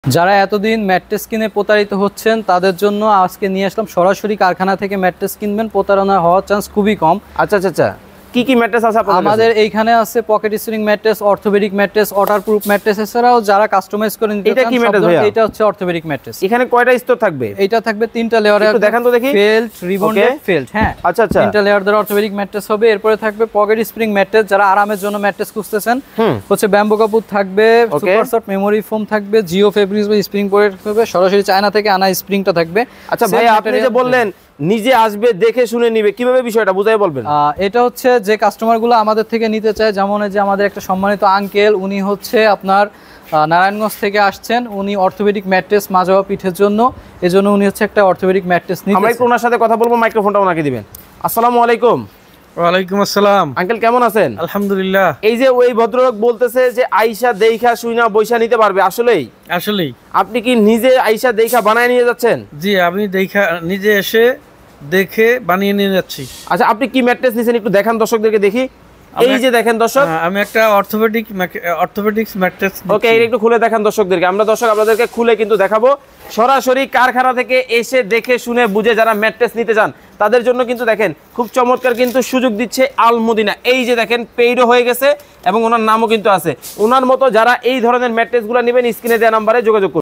যারা এতদিন ম্যাট্রেস কিনে প্রতারিত হচ্ছেন তাদের জন্য আজকে নিয়ে আসলাম সরাসরি কারখানা থেকে ম্যাট্রেস কিনবেন, প্রতারণা হওয়ার চান্স খুবই কম। আচ্ছা আচ্ছা আচ্ছা, কি কি ম্যাট্রেস আছে আপনাদের? আমাদের এইখানে আছে pocket spring mattress, orthopaedic mattress, waterproof mattress, এছাড়াও যারা কাস্টমাইজ করে নিতে চান। এটা কি ম্যাট্রেস ভাইয়া? এটা হচ্ছে অর্থোপেডিক ম্যাট্রেস। এখানে কয়টা স্তর থাকবে? এটা থাকবে 3টা লেয়ারে। একটু দেখান তো দেখি। Felt, rebonded, felt. হ্যাঁ আচ্ছা আচ্ছা, 3টা লেয়ার দ্বারা অর্থোপেডিক ম্যাট্রেস হবে। এরপরে থাকবে পকেট স্প্রিং ম্যাট্রেস, যারা আরামের জন্য ম্যাট্রেস খুঁজতেছেন। হচ্ছে ব্যাম্বো কাপড় থাকবে, সুপার সফট মেমোরি ফোম থাকবে, জিও ফেব্রিক্স বা স্প্রিং পরে থাকবে, সরাসরি চায়না থেকে আনা স্প্রিংটা থাকবে। আচ্ছা ভাই, আপনি যে বললেন নিজে আসবে দেখে শুনে নিবে, কিভাবে বিষয়টা বুঝাই বলবেন? এটা হচ্ছে যে কাস্টমারগুলো আমাদের থেকে নিতে চায়, যেমন যে আমাদের একটা সম্মানিত আঙ্কেল, উনি হচ্ছে আপনার নারায়ণগঞ্জ থেকে আসছেন। উনি অর্থোপেডিক ম্যাট্রেস মাজা পিঠের জন্য, এজন্য উনি হচ্ছে একটা অর্থোপেডিক ম্যাট্রেস নিতে। আমরা একটু ওনার সাথে কথা বলবো, মাইক্রোফোনটা ওনাকে দিবেন। আসসালামু আলাইকুম। ওয়ালাইকুম আসসালাম। আঙ্কেল কেমন আছেন? আলহামদুলিল্লাহ। এই যে ওই ভদ্রলোক বলতেছে যে আইসা দেইখা শুইনা বইসা নিতে পারবে, আসলেই আপনি কি নিজে আইসা দেইখা বানায় নিয়ে যাচ্ছেন? জি, আমি নিজে এসে দেখে বানিয়ে নিয়ে যাচ্ছি। আচ্ছা, আপনি কি ম্যাট্রেস নিছেন একটু দেখান দর্শকদেরকে দেখি। এই যে দেখেন দর্শক, আমি একটা অর্থোপেডিক্স ম্যাট্রেস। ওকে, এটা একটু খুলে দেখান দর্শকদেরকে। আমরা দর্শক আপনাদেরকে খুলে কিন্তু দেখাবো। সরাসরি কারখানা থেকে এসে দেখে শুনে বুঝে যারা ম্যাট্রেস নিতে চান তাদের জন্য কিন্তু দেখেন খুব চমৎকার কিন্তু সুযোগ দিচ্ছে আল মদিনা। এই যে দেখেন পেইডও হয়ে গেছে এবং ওনার নামও কিন্তু আছে। ওনার মতো যারা এই ধরনের ম্যাট্রেসগুলো নেবেন স্ক্রিনে দেওয়া নাম্বারে যোগাযোগ করুন।